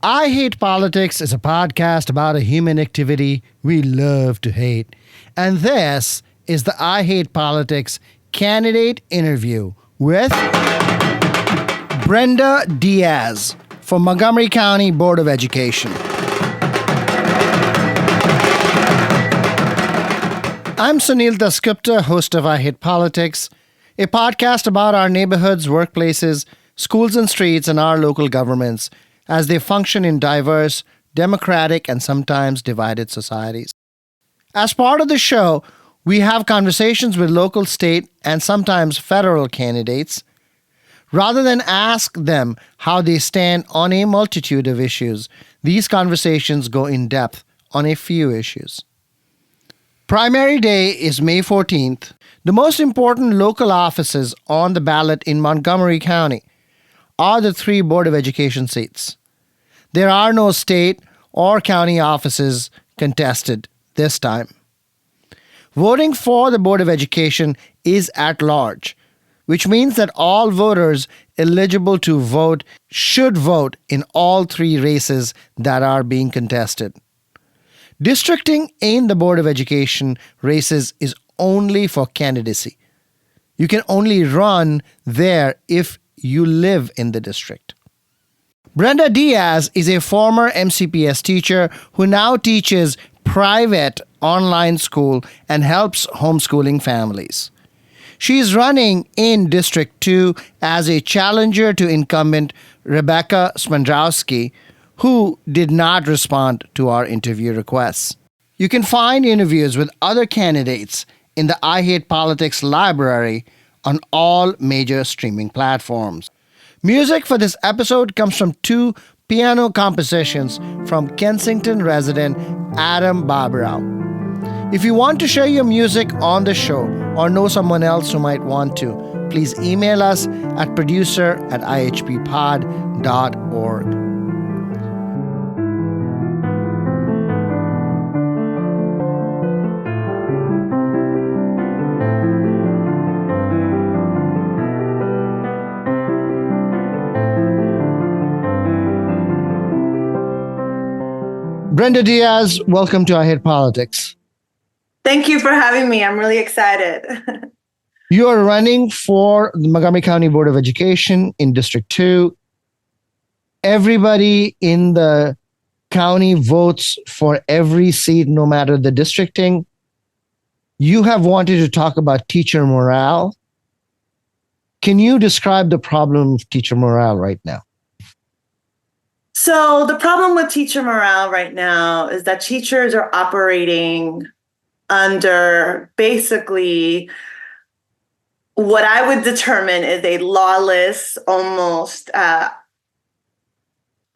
I Hate Politics is a podcast about a human activity we love to hate. And this is the I Hate Politics candidate interview with Brenda Diaz from Montgomery County Board of Education. I'm Sunil Dasgupta, host of I Hate Politics, a podcast about our neighborhoods, workplaces, schools and streets, and our local governments as they function in diverse, democratic, and sometimes divided societies. As part of the show, we have conversations with local, state, and sometimes federal candidates. Rather than ask them how they stand on a multitude of issues, these conversations go in depth on a few issues. Primary day is May 14th. The most important local offices on the ballot in Montgomery County are the 3 Board of Education seats. There are no state or county offices contested this time. Voting for the Board of Education is at large, which means that all voters eligible to vote should vote in all 3 races that are being contested. Districting in the Board of Education races is only for candidacy. You can only run there if you live in the district. Brenda Diaz is a former MCPS teacher who now teaches private online school and helps homeschooling families. She is running in District 2 as a challenger to incumbent Rebecca Smandrowski, who did not respond to our interview requests. You can find interviews with other candidates in the I Hate Politics library on all major streaming platforms. Music for this episode comes from 2 piano compositions from Kensington resident Adam Bobrow. If you want to share your music on the show or know someone else who might want to, please email us at producer@ihppod.org. Brenda Diaz, welcome to I Hate Politics. Thank you for having me. I'm really excited. You are running for the Montgomery County Board of Education in District 2. Everybody in the county votes for every seat, no matter the districting. You have wanted to talk about teacher morale. Can you describe the problem of teacher morale right now? So the problem with teacher morale right now is that teachers are operating under basically what I would determine is a lawless, almost an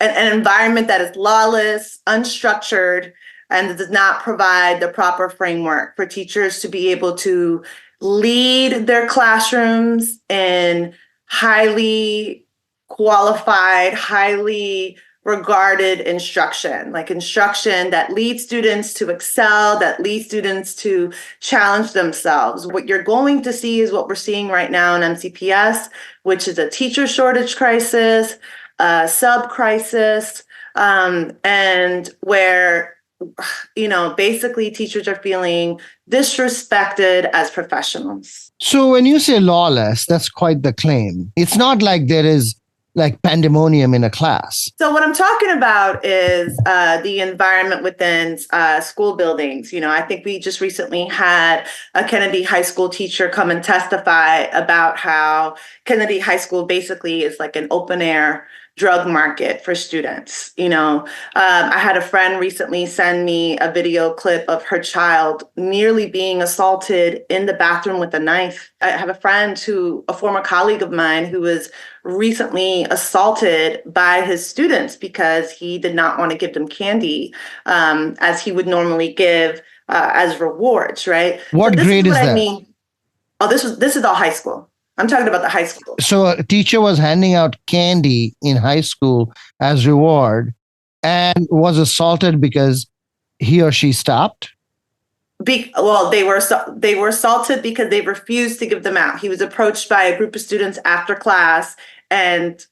environment that is lawless, unstructured, and does not provide the proper framework for teachers to be able to lead their classrooms in highly qualified, highly regarded instruction, like instruction that leads students to excel, that leads students to challenge themselves. What you're going to see is what we're seeing right now in MCPS, which is a teacher shortage crisis, a sub crisis, and where, basically teachers are feeling disrespected as professionals. So when you say lawless, that's quite the claim. It's not like there is like pandemonium in a class. So what I'm talking about is the environment within school buildings. I think we just recently had a Kennedy High School teacher come and testify about how Kennedy High School basically is like an open air drug market for students. I had a friend recently send me a video clip of her child nearly being assaulted in the bathroom with a knife. I have a friend a former colleague of mine, who was recently assaulted by his students because he did not want to give them candy as he would normally give as rewards, right? What grade is that? I mean. Oh, this is all high school. I'm talking about the high school. So a teacher was handing out candy in high school as reward and was assaulted because he or she stopped? They were assaulted because they refused to give them out. He was approached by a group of students after class, and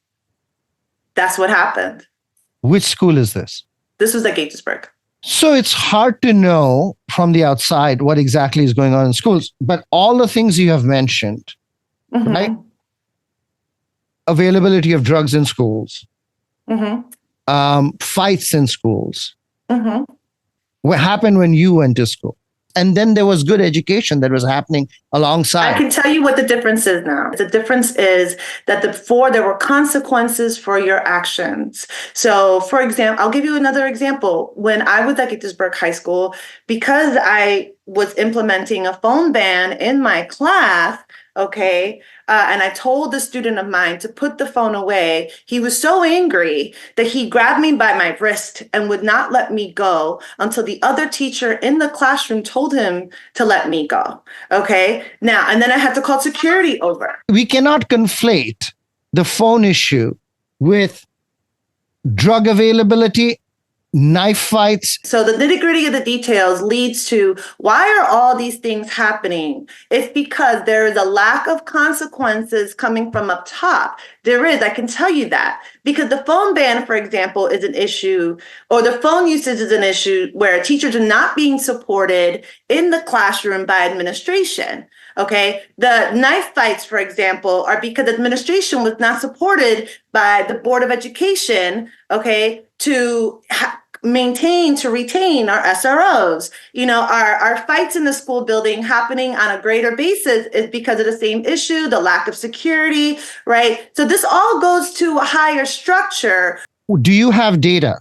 that's what happened. Which school is this? This was at Gaithersburg. So it's hard to know from the outside what exactly is going on in schools, but all the things you have mentioned, Mm-hmm. right? Availability of drugs in schools, fights in schools, what happened when you went to school. And then there was good education that was happening alongside. I can tell you what the difference is now. The difference is that before there were consequences for your actions. So, for example, I'll give you another example. When I was at Gaithersburg High School, because I was implementing a phone ban in my class, and I told the student of mine to put the phone away. He was so angry that he grabbed me by my wrist and would not let me go until the other teacher in the classroom told him to let me go. Now, and then I had to call security over. We cannot conflate the phone issue with drug availability, knife fights. So the nitty-gritty of the details leads to why are all these things happening? It's because there is a lack of consequences coming from up top. There is, I can tell you that. Because the phone ban, for example, is an issue, or the phone usage is an issue where teachers are not being supported in the classroom by administration. The knife fights, for example, are because administration was not supported by the Board of Education, to retain our SROs. Our fights in the school building happening on a greater basis is because of the same issue, the lack of security, right? So this all goes to a higher structure. Do you have data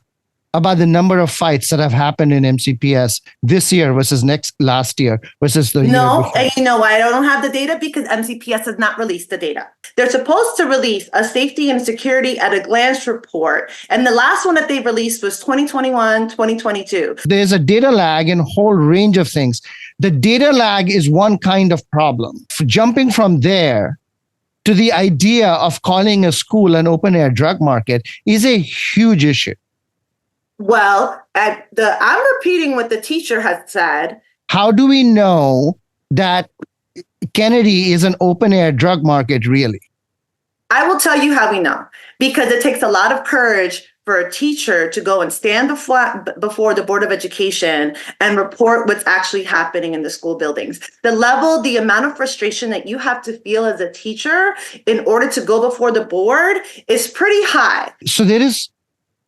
about the number of fights that have happened in MCPS this year versus last year versus the year before? And you know why I don't have the data? Because MCPS has not released the data. They're supposed to release a safety and security at a glance report. And the last one that they released was 2021, 2022. There's a data lag in a whole range of things. The data lag is one kind of problem. Jumping from there to the idea of calling a school an open air drug market is a huge issue. Well, I'm repeating what the teacher has said. How do we know that Kennedy is an open air drug market, really? I will tell you how we know. Because it takes a lot of courage for a teacher to go and stand before the Board of Education and report what's actually happening in the school buildings. The amount of frustration that you have to feel as a teacher in order to go before the board is pretty high. So there is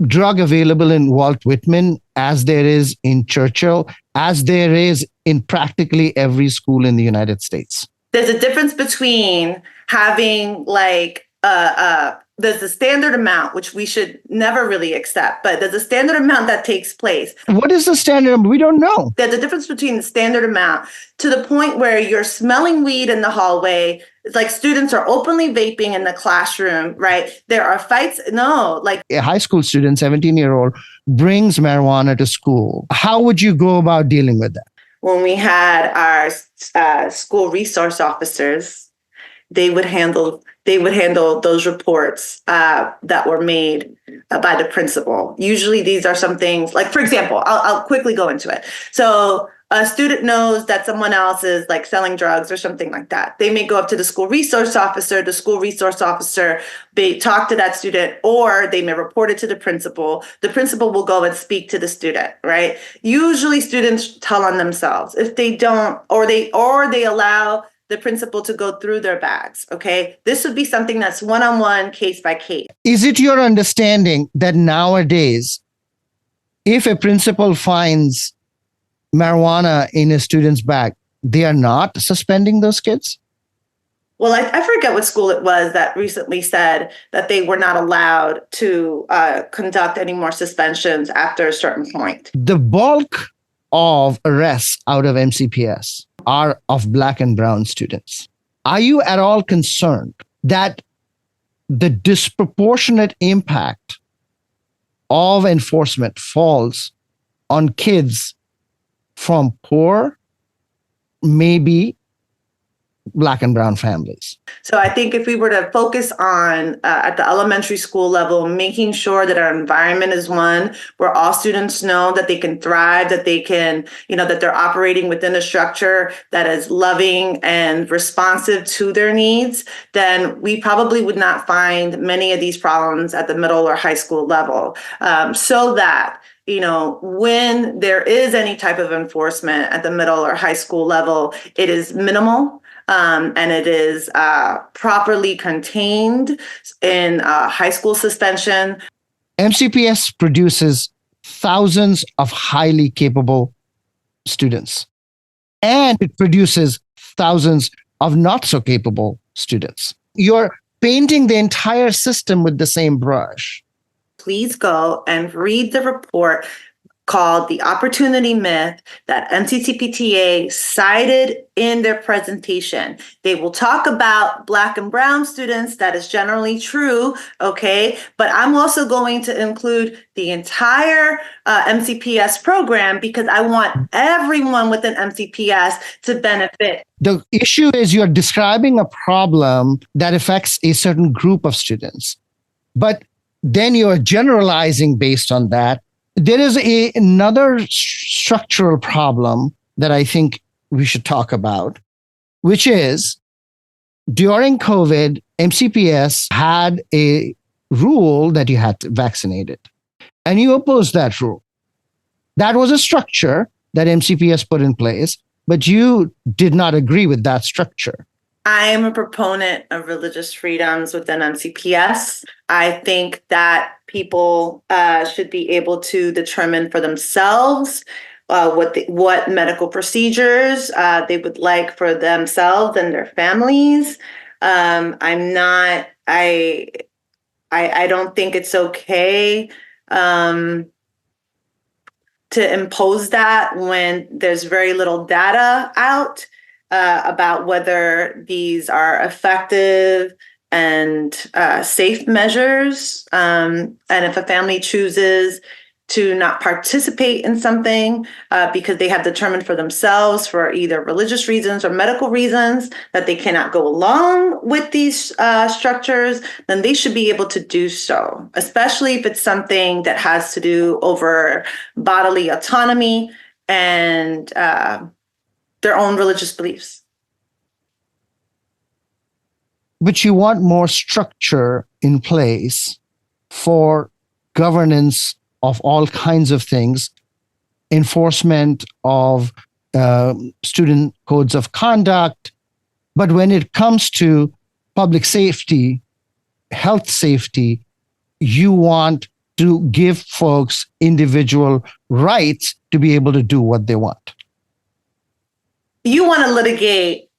drug available in Walt Whitman, as there is in Churchill, as there is in practically every school in the United States. There's a difference between having there's a standard amount, which we should never really accept, but there's a standard amount that takes place. What is the standard? We don't know. There's a difference between the standard amount to the point where you're smelling weed in the hallway. It's like students are openly vaping in the classroom, right? There are fights. A high school student, 17-year-old, brings marijuana to school. How would you go about dealing with that? When we had our school resource officers, they would handle those reports that were made by the principal. Usually these are some things like, for example, I'll quickly go into it. So a student knows that someone else is selling drugs or something like that. They may go up to the school resource officer. The school resource officer may talk to that student, or they may report it to the principal. The principal will go and speak to the student, right? Usually students tell on themselves. If they don't, or they allow the principal to go through their bags, This would be something that's one-on-one, case by case. Is it your understanding that nowadays, if a principal finds marijuana in a student's bag, they are not suspending those kids? Well, I forget what school it was that recently said that they were not allowed to conduct any more suspensions after a certain point. The bulk of arrests out of MCPS are of Black and brown students. Are you at all concerned that the disproportionate impact of enforcement falls on kids from poor, maybe Black and brown families? So I think if we were to focus on at the elementary school level, making sure that our environment is one where all students know that they can thrive, that they can, that they're operating within a structure that is loving and responsive to their needs, then we probably would not find many of these problems at the middle or high school level. So that when there is any type of enforcement at the middle or high school level, it is minimal. And it is properly contained in high school suspension. MCPS produces thousands of highly capable students, and it produces thousands of not so capable students. You're painting the entire system with the same brush. Please go and read the report called The Opportunity Myth that NCCPTA cited in their presentation. They will talk about Black and brown students. That is generally true, okay? But I'm also going to include the entire MCPS program because I want everyone within MCPS to benefit. The issue is you're describing a problem that affects a certain group of students, but then you're generalizing based on that. There is another structural problem that I think we should talk about, which is during COVID, MCPS had a rule that you had to vaccinate it, and you opposed that rule. That was a structure that MCPS put in place, but you did not agree with that structure. I am a proponent of religious freedoms within MCPS. I think that people should be able to determine for themselves what medical procedures they would like for themselves and their families. I don't think it's okay to impose that when there's very little data out about whether these are effective and safe measures. And if a family chooses to not participate in something because they have determined for themselves for either religious reasons or medical reasons that they cannot go along with these structures, then they should be able to do so, especially if it's something that has to do over bodily autonomy and their own religious beliefs. But you want more structure in place for governance of all kinds of things, enforcement of student codes of conduct. But when it comes to public safety, health safety, you want to give folks individual rights to be able to do what they want. You want to litigate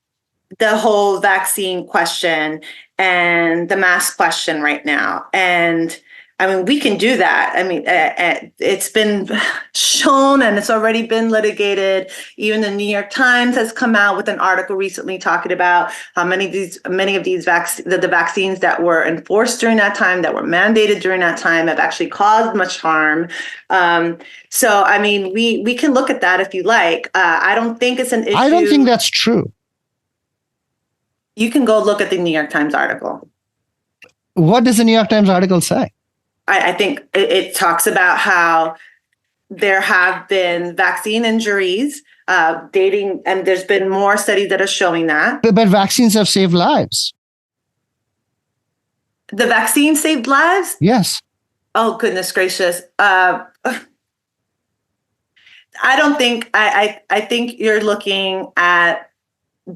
the whole vaccine question and the mask question right now. And I mean, we can do that. I mean, it's been shown and it's already been litigated. Even the New York Times has come out with an article recently talking about how many of these the vaccines that were enforced during that time, that were mandated during that time, have actually caused much harm. So, I mean, we can look at that if you like. I don't think it's an issue. I don't think that's true. You can go look at the New York Times article. What does the New York Times article say? I think it talks about how there have been vaccine injuries dating, and there's been more studies that are showing that. But vaccines have saved lives. The vaccine saved lives? Yes. Oh, goodness gracious. I don't think, I think you're looking at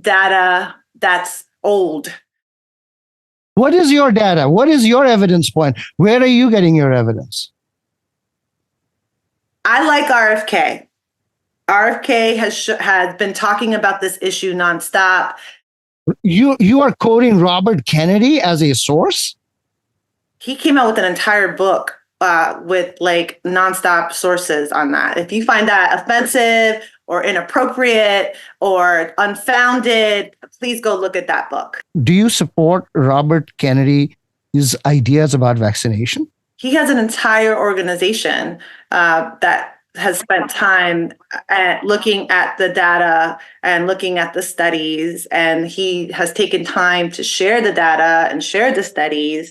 data that's old. What is your data? What is your evidence point? Where are you getting your evidence? I like RFK. RFK has been talking about this issue nonstop. You are quoting Robert Kennedy as a source? He came out with an entire book with like nonstop sources on that. If you find that offensive or inappropriate or unfounded, please go look at that book. Do you support Robert Kennedy's ideas about vaccination? He has an entire organization that has spent time at looking at the data and looking at the studies, and he has taken time to share the data and share the studies.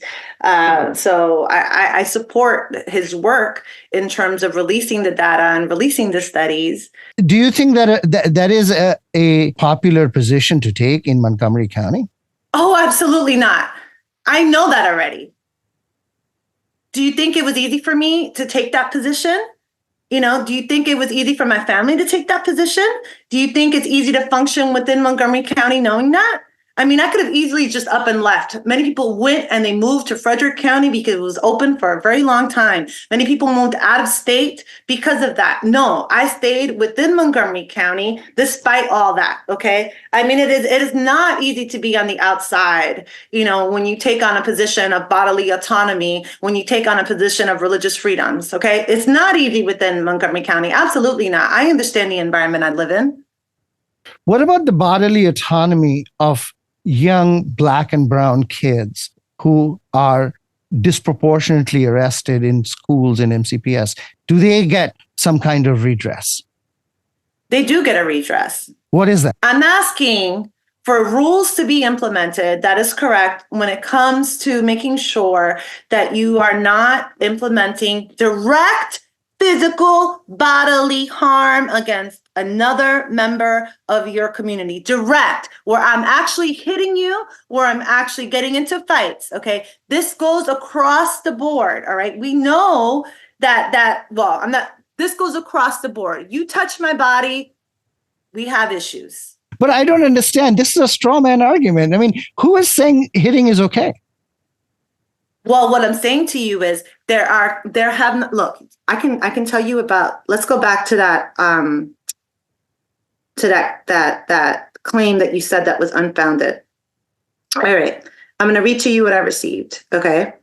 So I support his work in terms of releasing the data and releasing the studies. Do you think that is a popular position to take in Montgomery County? Oh, absolutely not. I know that already. Do you think it was easy for me to take that position? Do you think it was easy for my family to take that position? Do you think it's easy to function within Montgomery County knowing that? I mean, I could have easily just up and left. Many people went and they moved to Frederick County because it was open for a very long time. Many people moved out of state because of that. No, I stayed within Montgomery County despite all that. Okay. I mean, it is not easy to be on the outside, when you take on a position of bodily autonomy, when you take on a position of religious freedoms. Okay. It's not easy within Montgomery County. Absolutely not. I understand the environment I live in. What about the bodily autonomy of young Black and brown kids who are disproportionately arrested in schools in MCPS? Do they get some kind of redress? They do get a redress. What is that? I'm asking for rules to be implemented. That is correct when it comes to making sure that you are not implementing direct physical bodily harm against another member of your community. Direct, where I'm actually hitting you, where I'm actually getting into fights. Okay. This goes across the board. All right. We know this goes across the board. You touch my body, we have issues. But I don't understand. This is a straw man argument. I mean, who is saying hitting is okay? Well, what I'm saying to you is look, I can tell you about, let's go back to that claim that you said that was unfounded. All right. I'm going to read to you what I received. Okay.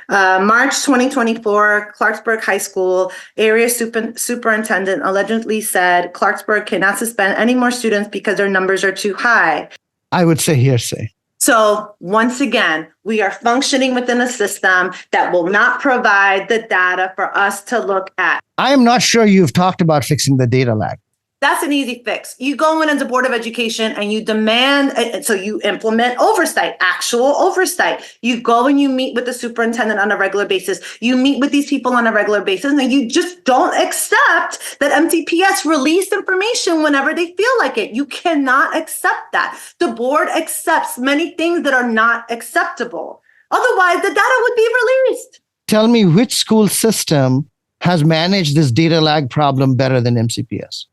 March 2024, Clarksburg High School area superintendent allegedly said Clarksburg cannot suspend any more students because their numbers are too high. I would say hearsay. So once again, we are functioning within a system that will not provide the data for us to look at. I am not sure you've talked about fixing the data lag. That's an easy fix. You go in as a board of education and you demand, so you implement oversight, actual oversight. You go and you meet with the superintendent on a regular basis. You meet with these people on a regular basis, and you just don't accept that MCPS release information whenever they feel like it. You cannot accept that. The board accepts many things that are not acceptable. Otherwise, the data would be released. Tell me which school system has managed this data lag problem better than MCPS?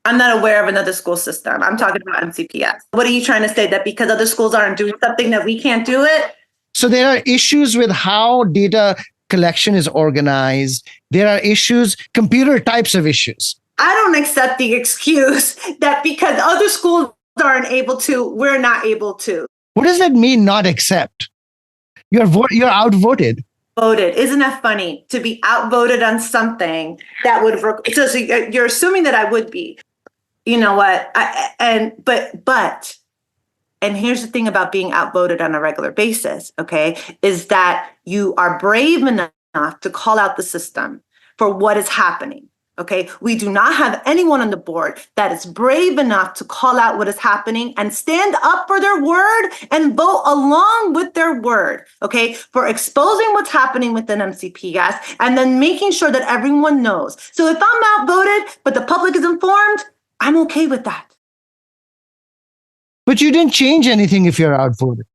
I'm not aware of another school system. I'm talking about MCPS. What are you trying to say? That because other schools aren't doing something that we can't do it? So there are issues with how data collection is organized. There are issues, computer types of issues. I don't accept the excuse that because other schools aren't able to, we're not able to. What does that mean, not accept? You're outvoted. Voted. Isn't that funny? To be outvoted on something that would, so you're assuming that I would be. You know what? And here's the thing about being outvoted on a regular basis, okay, is that you are brave enough to call out the system for what is happening. Okay, we do not have anyone on the board that is brave enough to call out what is happening and stand up for their word and vote along with their word, okay, for exposing what's happening within MCPS and then making sure that everyone knows. So if I'm outvoted, but the public is informed, I'm okay with that. But you didn't change anything if you're outvoted.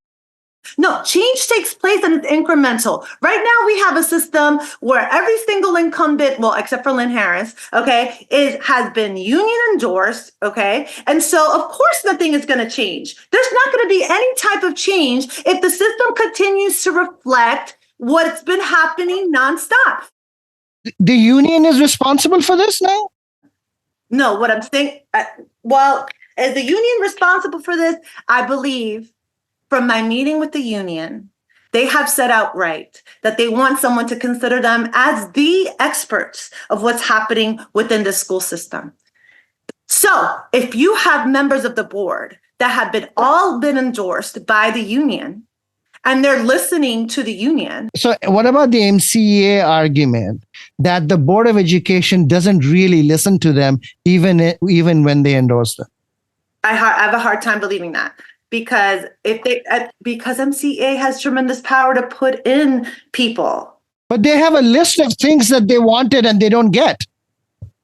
No, change takes place and it's incremental. Right now, we have a system where every single incumbent, well, except for Lynn Harris, okay, has been union endorsed, okay? And so, of course, nothing is going to change. There's not going to be any type of change if the system continues to reflect what's been happening nonstop. The union is responsible for this now? No, what I'm saying, is the union responsible for this? I believe from my meeting with the union, they have said outright that they want someone to consider them as the experts of what's happening within the school system. So if you have members of the board that have been endorsed by the union, and they're listening to the union. So what about the MCA argument that the Board of Education doesn't really listen to them even when they endorse them? I have a hard time believing that, because because MCA has tremendous power to put in people. But they have a list of things that they wanted and they don't get.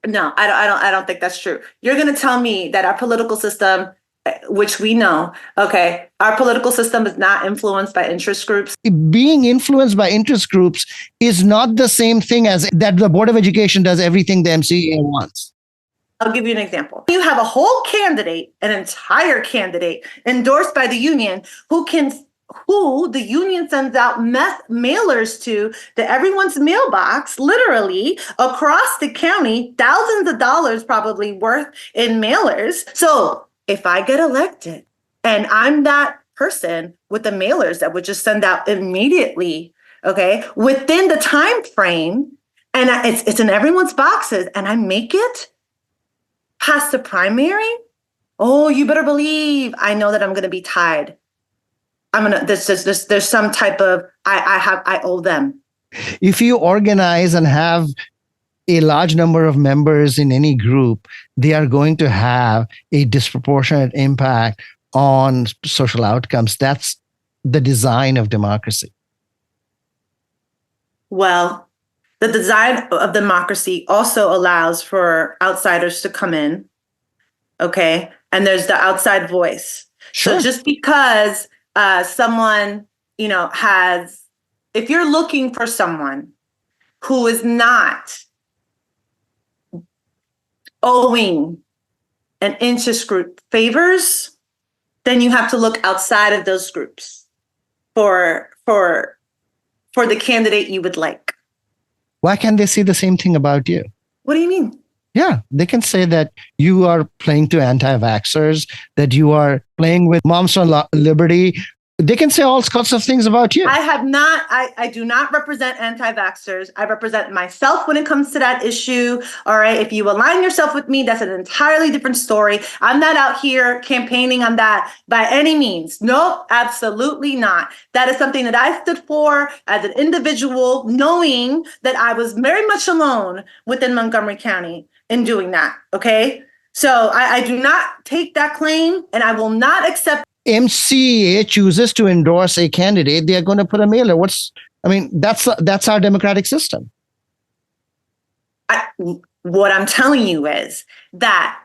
No, I don't think that's true. You're going to tell me that our political system, which we know, okay, our political system is not influenced by interest groups. Being influenced by interest groups is not the same thing as that the Board of Education does everything the MCA wants. I'll give you an example. You have a whole candidate, an entire candidate endorsed by the union who the union sends out mailers to everyone's mailbox, literally across the county, thousands of dollars probably worth in mailers. So if I get elected and I'm that person with the mailers that would just send out immediately, okay, within the time frame, and it's in everyone's boxes, and I make it past the primary, oh, you better believe I know that I'm going to be tied. There's some type of, I owe them. If you organize and have a large number of members in any group, they are going to have a disproportionate impact on social outcomes. That's the design of democracy. Well, the design of democracy also allows for outsiders to come in, okay? And there's the outside voice. Sure. So just because someone, if you're looking for someone who is not owing an interest group favors, then you have to look outside of those groups for the candidate you would like. Why can't they say the same thing about you? What do you mean? Yeah, they can say that you are playing to anti-vaxxers, that you are playing with Moms for Liberty. They can say all sorts of things about you. I do not represent anti-vaxxers. I represent myself when it comes to that issue. All right. If you align yourself with me, that's an entirely different story. I'm not out here campaigning on that by any means. Nope, absolutely not. That is something that I stood for as an individual, knowing that I was very much alone within Montgomery County in doing that. Okay. So I do not take that claim, and I will not accept. MCA chooses to endorse a candidate, they are going to put a mailer. That's our democratic system. What I'm telling you is that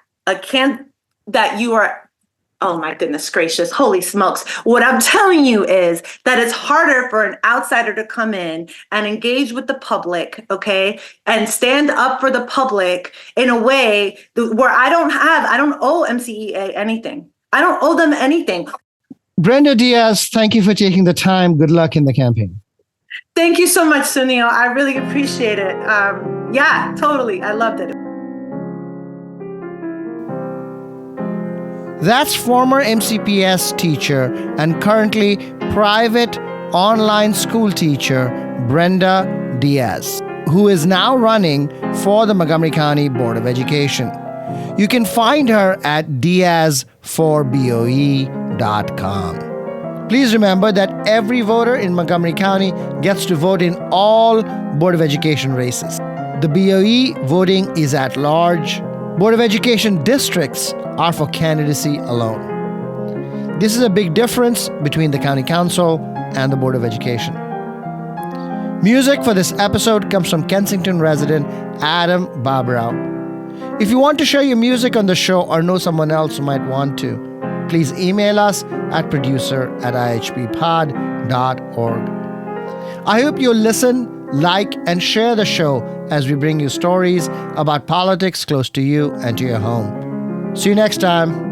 you are, oh my goodness gracious, holy smokes. What I'm telling you is that it's harder for an outsider to come in and engage with the public, okay, and stand up for the public in a way where I don't owe MCEA anything. I don't owe them anything. Brenda Diaz, thank you for taking the time. Good luck in the campaign. Thank you so much, Sunil. I really appreciate it. Yeah, totally. I loved it. That's former MCPS teacher and currently private online school teacher, Brenda Diaz, who is now running for the Montgomery County Board of Education. You can find her at diaz4boe.com. Please remember that every voter in Montgomery County gets to vote in all Board of Education races. The BOE voting is at large. Board of Education districts are for candidacy alone. This is a big difference between the County Council and the Board of Education. Music for this episode comes from Kensington resident Adam Bobrow. If you want to share your music on the show or know someone else who might want to, please email us at producer@ihppod.org. I hope you'll listen, like, and share the show as we bring you stories about politics close to you and to your home. See you next time.